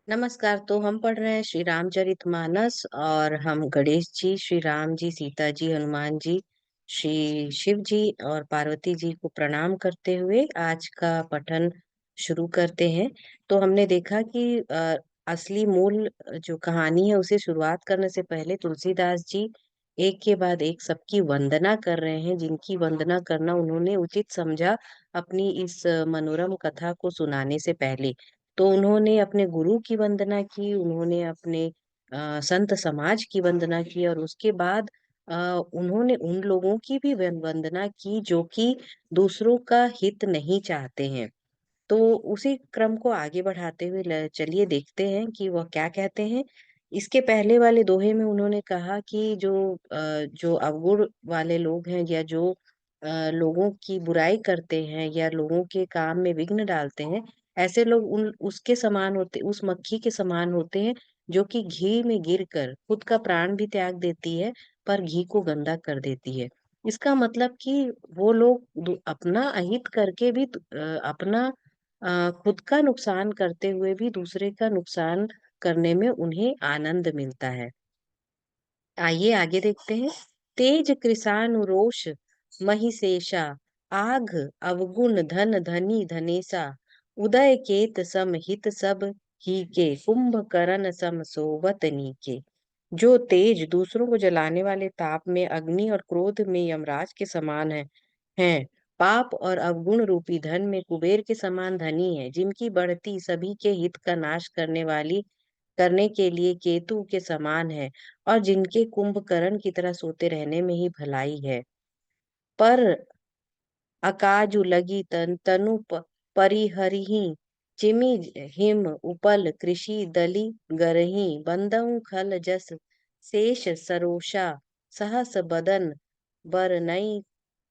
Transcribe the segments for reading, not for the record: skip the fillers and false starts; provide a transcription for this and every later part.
नमस्कार। तो हम पढ़ रहे हैं श्री रामचरितमानस और हम गणेश जी, श्री राम जी, सीता जी, हनुमान जी, श्री शिव जी और पार्वती जी को प्रणाम करते हुए आज का पठन शुरू करते हैं। तो हमने देखा कि असली मूल जो कहानी है उसे शुरुआत करने से पहले तुलसीदास जी एक के बाद एक सबकी वंदना कर रहे हैं, जिनकी वंदना करना उन्होंने उचित समझा अपनी इस मनोरम कथा को सुनाने से पहले। तो उन्होंने अपने गुरु की वंदना की, उन्होंने अपने संत समाज की वंदना की और उसके बाद अ, उन्होंने उन लोगों की भी वंदना की जो कि दूसरों का हित नहीं चाहते हैं। तो उसी क्रम को आगे बढ़ाते हुए चलिए देखते हैं कि वह क्या कहते हैं। इसके पहले वाले दोहे में उन्होंने कहा कि जो अवगुण वाले लोग हैं या जो लोगों की बुराई करते हैं या लोगों के काम में विघ्न डालते हैं, ऐसे लोग उन उसके समान होते उस मक्खी के समान होते हैं जो कि घी में गिरकर खुद का प्राण भी त्याग देती है, पर घी को गंदा कर देती है। इसका मतलब कि वो लोग अपना अहित करके भी अपना खुद का नुकसान करते हुए भी दूसरे का नुकसान करने में उन्हें आनंद मिलता है। आइए आगे देखते हैं। तेज कृषानु रोष महिषेषा, आघ अवगुण धन धनी धनेसा, उदय केत सम हित सब ही के, कुंभकर्ण सम सोवत नीके। जो तेज दूसरों को जलाने वाले ताप में, अग्नि और क्रोध में यमराज के समान हैं, पाप और अवगुण रूपी धन में कुबेर के समान धनी है, जिनकी बढ़ती सभी के हित का नाश करने के लिए केतु के समान है, और जिनके कुंभकर्ण की तरह सोते रहने में ही भलाई है। पर अकाजु लगी तनु परिहरिहि, चिमि हिम उपल कृषि दलि गरहि, बंदउ खल जस शेष सरोषा, सहस बदन बरनई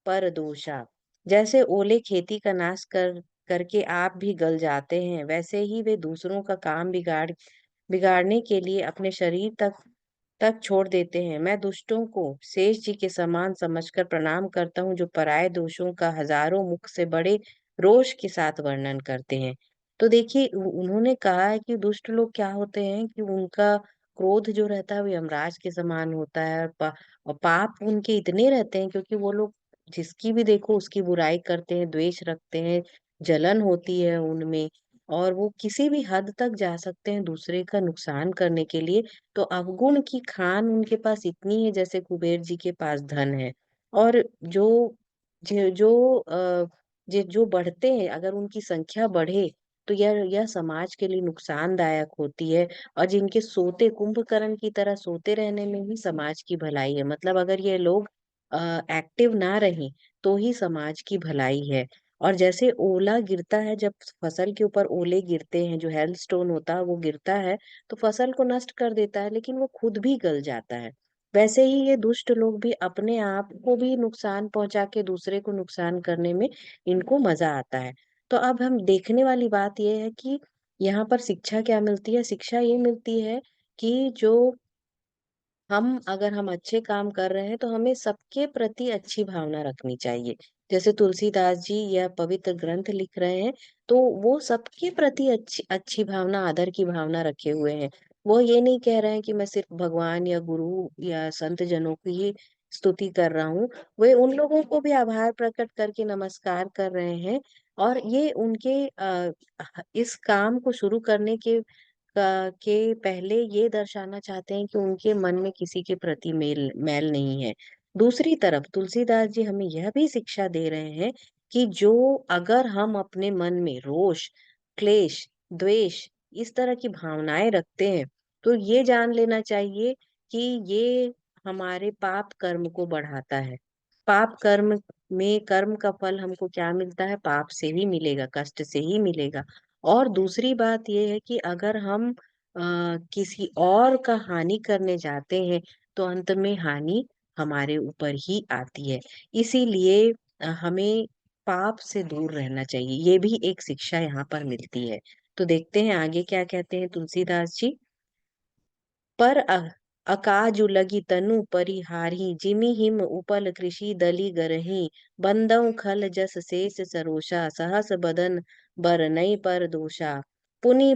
पर दोषा। जैसे ओले खेती का नाश करके आप भी गल जाते हैं, वैसे ही वे दूसरों का काम बिगाड़ने के लिए अपने शरीर तक छोड़ देते हैं। मैं दुष्टों को शेष जी के समान समझकर प्रणाम करता हूँ, जो पराये दोषों का हजारों मुख से बड़े रोष के साथ वर्णन करते हैं। तो देखिए उन्होंने कहा है कि दुष्ट लोग क्या होते हैं कि उनका क्रोध जो रहता है वो यमराज के समान होता है, और पाप उनके इतने रहते हैं क्योंकि वो लोग जिसकी भी देखो उसकी बुराई करते हैं, द्वेष रखते हैं, जलन होती है उनमें, और वो किसी भी हद तक जा सकते हैं दूसरे का नुकसान करने के लिए। तो अवगुण की खान उनके पास इतनी है जैसे कुबेर जी के पास धन है। और जो जो जो जो बढ़ते हैं, अगर उनकी संख्या बढ़े तो यह समाज के लिए नुकसानदायक होती है। और जिनके सोते कुंभकर्ण की तरह सोते रहने में ही समाज की भलाई है, मतलब अगर ये लोग एक्टिव ना रहें तो ही समाज की भलाई है। और जैसे ओला गिरता है, जब फसल के ऊपर ओले गिरते हैं, जो हेल स्टोन होता है वो गिरता है तो फसल को नष्ट कर देता है, लेकिन वो खुद भी गल जाता है। वैसे ही ये दुष्ट लोग भी अपने आप को भी नुकसान पहुंचा के दूसरे को नुकसान करने में इनको मजा आता है। तो अब हम देखने वाली बात यह है कि यहाँ पर शिक्षा क्या मिलती है। शिक्षा ये मिलती है कि जो अगर हम अच्छे काम कर रहे हैं तो हमें सबके प्रति अच्छी भावना रखनी चाहिए। जैसे तुलसीदास जी यह पवित्र ग्रंथ लिख रहे हैं, तो वो सबके प्रति अच्छी अच्छी भावना, आदर की भावना रखे हुए हैं। वो ये नहीं कह रहे हैं कि मैं सिर्फ भगवान या गुरु या संत जनों की ही स्तुति कर रहा हूँ। वे उन लोगों को भी आभार प्रकट करके नमस्कार कर रहे हैं। और ये उनके इस काम को शुरू करने के पहले ये दर्शाना चाहते हैं कि उनके मन में किसी के प्रति मेल मैल नहीं है। दूसरी तरफ तुलसीदास जी हमें यह भी शिक्षा दे रहे हैं कि जो अगर हम अपने मन में रोष, क्लेश, द्वेष इस तरह की भावनाएं रखते हैं, तो ये जान लेना चाहिए कि ये हमारे पाप कर्म को बढ़ाता है। पाप कर्म में कर्म का फल हमको क्या मिलता है? पाप से ही मिलेगा, कष्ट से ही मिलेगा। और दूसरी बात ये है कि अगर हम किसी और का हानि करने जाते हैं तो अंत में हानि हमारे ऊपर ही आती है। इसीलिए हमें पाप से दूर रहना चाहिए। ये भी एक शिक्षा यहाँ पर मिलती है। तो देखते हैं आगे क्या कहते हैं तुलसीदास जी। पर अकाजु लगी तनु परिहारी, जिमि हिम उपल कृषि दलि गरही, बंदउ खल जस शेष सरोषा, सहस बदन बरनई पर दोषा। पुनि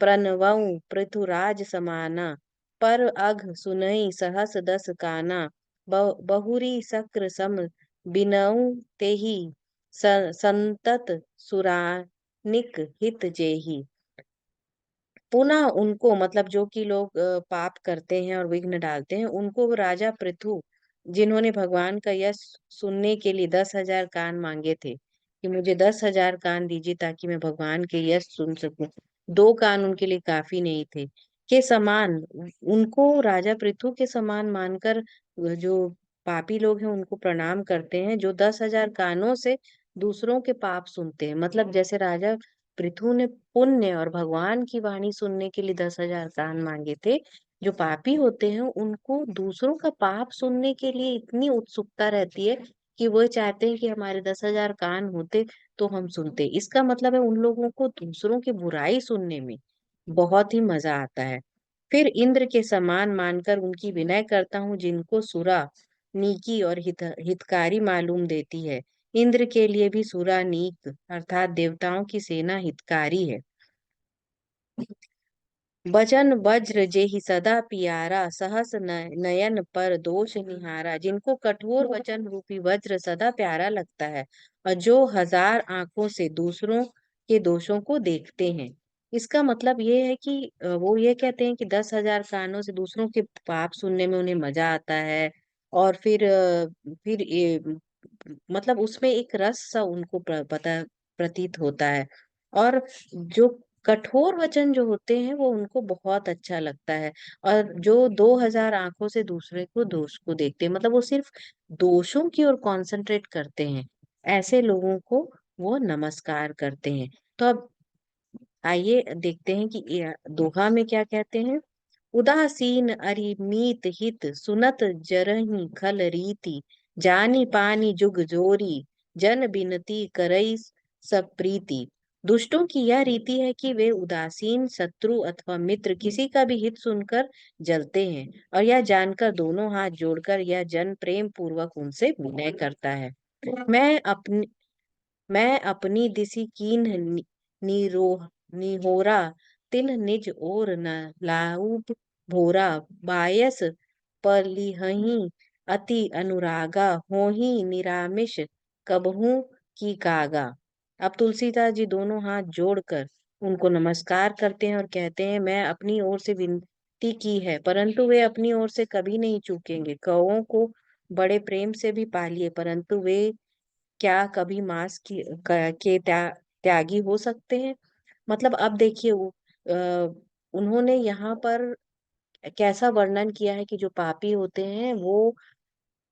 प्रणवऊ पृथुराज समाना, पर अघ सुनई सहस दस काना, बहुरी शक्र सम बिनऊ तेहि, संतत सुरानिक हित जेहि। पुनः उनको मतलब जो कि लोग पाप करते हैं और विघ्न डालते हैं, उनको राजा पृथु, जिन्होंने भगवान का यश सुनने के लिए 10,000 कान मांगे थे कि मुझे 10,000 कान दीजिए ताकि मैं भगवान के यश सुन सकूं, 2 कान उनके लिए काफी नहीं थे, के समान, उनको राजा पृथु के समान मानकर जो पापी लोग हैं उनको प्रणाम करते हैं, जो 10,000 कानों से दूसरों के पाप सुनते हैं। मतलब जैसे राजा पृथु ने पुण्य और भगवान की वाणी सुनने के लिए 10,000 कान मांगे थे, जो पापी होते हैं उनको दूसरों का पाप सुनने के लिए इतनी उत्सुकता रहती है कि वो चाहते हैं कि हमारे 10,000 कान होते तो हम सुनते। इसका मतलब है उन लोगों को दूसरों की बुराई सुनने में बहुत ही मजा आता है। फिर इंद्र के समान मानकर उनकी विनय करता हूँ, जिनको सुरा नीकी और हितकारी मालूम देती है। इंद्र के लिए भी सुरा नीक अर्थात देवताओं की सेना हितकारी है। बचन वज्र जेहि सदा पियारा, सहस नयन पर दोष निहारा, जिनको कठोर वचन रूपी वज्र सदा प्यारा लगता है और जो 1000 आंखों से दूसरों के दोषों को देखते हैं। इसका मतलब ये है कि वो ये कहते हैं कि 10,000 कानों से दूसरों के पाप सुनने में उन्हें मजा आता है। और फिर ये मतलब उसमें एक रस सा उनको पता प्रतीत होता है। और जो कठोर वचन जो होते हैं वो उनको बहुत अच्छा लगता है। और जो 2,000 आंखों से दूसरे को दोष को देखते हैं, मतलब वो सिर्फ दोषों की ओर कॉन्सेंट्रेट करते हैं, ऐसे लोगों को वो नमस्कार करते हैं। तो अब आइए देखते हैं कि ये दोहा में क्या कहते हैं। उदासीन अरिमीत हित, सुनत जरहि खल रीति, जानी पानी जुग जोरी, जन बिनती करई सब प्रीति। दुष्टों की यह रीति है कि वे उदासीन शत्रु अथवा मित्र किसी का भी हित सुनकर जलते हैं, और यह जानकर दोनों हाथ जोड़कर यह जन प्रेम पूर्वक उनसे विनय करता है। मैं अपनी मैं अपनी दिशि कीन्ह निरोह निहोरा, तिन्ह निज ओर न लाऊब भोरा, बायस पलिहहि अति अनुरागा, होहि निरामिष कबहू की कागा। अब तुलसीदास जी दोनों हाथ जोड़कर उनको नमस्कार करते हैं और कहते हैं, मैं अपनी ओर से विनती की है परंतु वे अपनी ओर से कभी नहीं चूकेंगे। कौओं को बड़े प्रेम से भी पालिए परंतु वे क्या कभी मांस के त्यागी हो सकते हैं। मतलब अब देखिए उन्होंने यहाँ पर कैसा वर्णन किया है कि जो पापी होते हैं वो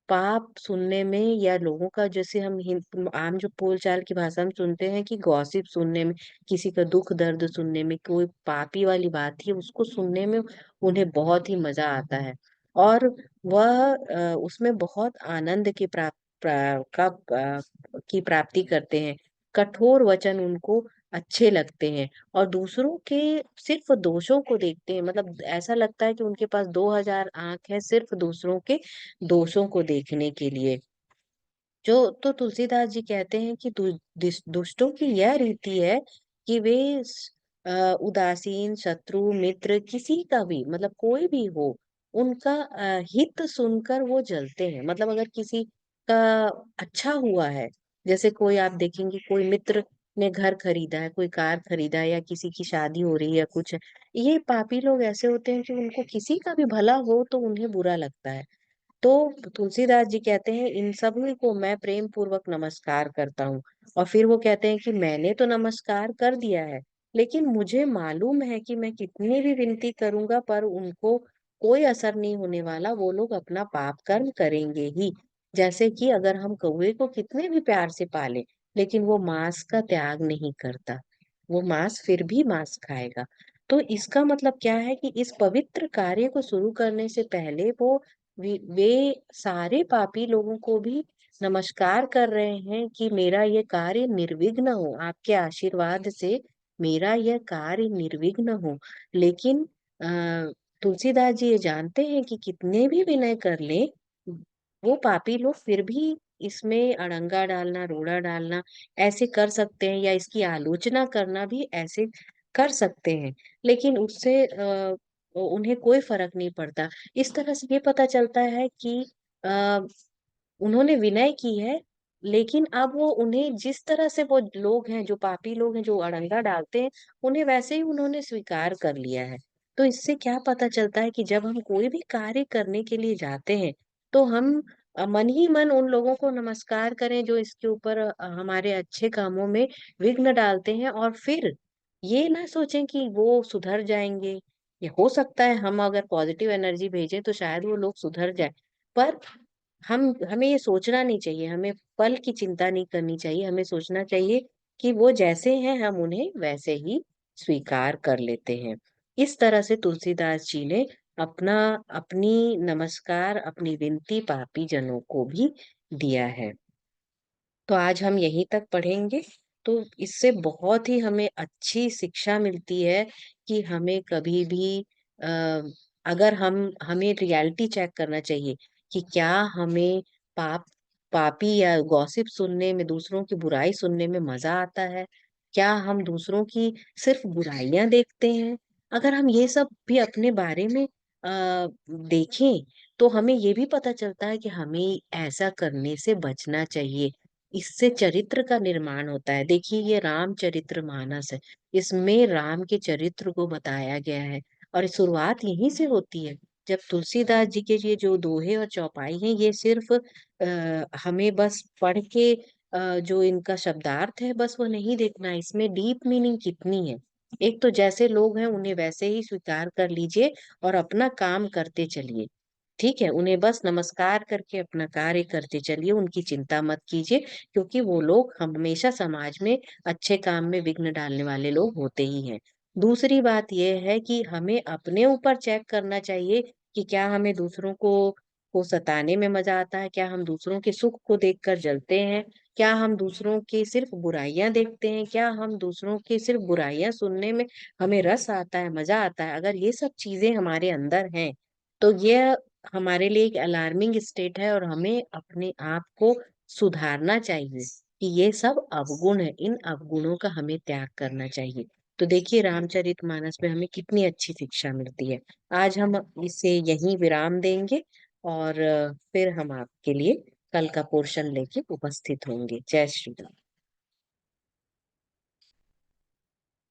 पाप सुनने में या लोगों का, जैसे हम आम जो बोलचाल की भाषा में सुनते हैं कि गॉसिप सुनने में, किसी का दुख दर्द सुनने में, कोई पापी वाली बात है उसको सुनने में उन्हें बहुत ही मजा आता है। और वह उसमें बहुत आनंद की की प्राप्ति करते हैं। कठोर वचन उनको अच्छे लगते हैं और दूसरों के सिर्फ दोषों को देखते हैं। मतलब ऐसा लगता है कि उनके पास 2,000 आंख है सिर्फ दूसरों के दोषों को देखने के लिए। जो तो तुलसीदास जी कहते हैं कि दुष्टों की यह रीति है कि वे उदासीन शत्रु मित्र किसी का भी, मतलब कोई भी हो, उनका हित सुनकर वो जलते हैं। मतलब अगर किसी का अच्छा हुआ है, जैसे कोई आप देखेंगे कोई मित्र ने घर खरीदा है, कोई कार खरीदा है, या किसी की शादी हो रही है या कुछ है, ये पापी लोग ऐसे होते हैं कि उनको किसी का भी भला हो तो उन्हें बुरा लगता है। तो तुलसीदास जी कहते हैं इन सभी को मैं प्रेम पूर्वक नमस्कार करता हूँ। और फिर वो कहते हैं कि मैंने तो नमस्कार कर दिया है लेकिन मुझे मालूम है कि मैं कितनी भी विनती करूंगा पर उनको कोई असर नहीं होने वाला, वो लोग अपना पाप कर्म करेंगे ही। जैसे कि अगर हम कौवे को कितने भी प्यार से पाले लेकिन वो मांस का त्याग नहीं करता, वो मांस फिर भी मांस खाएगा। तो इसका मतलब क्या है कि इस पवित्र कार्य को शुरू करने से पहले वो वे सारे पापी लोगों को भी नमस्कार कर रहे हैं कि मेरा ये कार्य निर्विघ्न हो, आपके आशीर्वाद से मेरा यह कार्य निर्विघ्न हो। लेकिन तुलसीदास जी ये जानते हैं कि कितने भी विनय कर ले वो पापी लोग फिर भी इसमें अड़ंगा डालना रोड़ा डालना ऐसे कर सकते हैं, या इसकी आलोचना करना भी ऐसे कर सकते हैं, लेकिन उससे उन्हें कोई फर्क नहीं पड़ता। इस तरह से ये पता चलता है कि अ, उन्होंने विनय की है, लेकिन अब वो उन्हें जिस तरह से वो लोग हैं, जो पापी लोग हैं, जो अड़ंगा डालते हैं, उन्हें वैसे ही उन्होंने स्वीकार कर लिया है। तो इससे क्या पता चलता है कि जब हम कोई भी कार्य करने के लिए जाते हैं, तो हम मन ही मन उन लोगों को नमस्कार करें जो इसके ऊपर हमारे अच्छे कामों में विघ्न डालते हैं, और फिर ये ना सोचें कि वो सुधर जाएँगे। ये हो सकता है हम अगर पॉजिटिव एनर्जी भेजें तो शायद वो लोग सुधर जाएँ। पर हमें ये सोचना नहीं चाहिए, हमें पल की चिंता नहीं करनी चाहिए, हमें सोचना चाहिए कि वो जैसे हैं हम उन्हें वैसे ही स्वीकार कर लेते हैं। इस तरह से तुलसीदास जी ने अपना अपनी नमस्कार, अपनी विनती पापी जनों को भी दिया है। तो आज हम यहीं तक पढ़ेंगे। तो इससे बहुत ही हमें अच्छी शिक्षा मिलती है कि हमें कभी भी अ, अगर हमें रियलिटी चेक करना चाहिए कि क्या हमें पाप पापी या गॉसिप सुनने में, दूसरों की बुराई सुनने में मज़ा आता है? क्या हम दूसरों की सिर्फ़ बुराइयाँ देखते हैं? अगर हम ये सब भी अपने बारे में देखें, तो हमें ये भी पता चलता है कि हमें ऐसा करने से बचना चाहिए। इससे चरित्र का निर्माण होता है। देखिए ये रामचरितमानस है। इसमें राम के चरित्र को बताया गया है, और शुरुआत यहीं से होती है। जब तुलसीदास जी के ये जो दोहे और चौपाई हैं, ये सिर्फ़ हमें बस पढ़ के जो इनका शब्दार्थ है बस वो नहीं देखना है, इसमें डीप मीनिंग कितनी है। एक तो जैसे लोग हैं उन्हें वैसे ही स्वीकार कर लीजिए और अपना काम करते चलिए। ठीक है? उन्हें बस नमस्कार करके अपना कार्य करते चलिए, उनकी चिंता मत कीजिए, क्योंकि वो लोग हमेशा समाज में अच्छे काम में विघ्न डालने वाले लोग होते ही हैं। दूसरी बात ये है कि हमें अपने ऊपर चेक करना चाहिए कि क्या हमें दूसरों को सताने में मज़ा आता है? क्या हम दूसरों के सुख को देखकर जलते हैं? क्या हम दूसरों की सिर्फ़ बुराइयाँ देखते हैं? क्या हम दूसरों की सिर्फ़ बुराइयाँ सुनने में हमें रस आता है, मज़ा आता है? अगर ये सब चीज़ें हमारे अंदर हैं, तो ये हमारे लिए एक अलार्मिंग स्टेट है, और हमें अपने आप को सुधारना चाहिए कि ये सब अवगुण है, इन अवगुणों का हमें त्याग करना चाहिए। तो देखिए रामचरितमानस में हमें कितनी अच्छी शिक्षा मिलती है। आज हम इसे यहीं विराम देंगे, और फिर हम आपके लिए कल का पोर्शन लेके उपस्थित होंगे। जय श्री राम।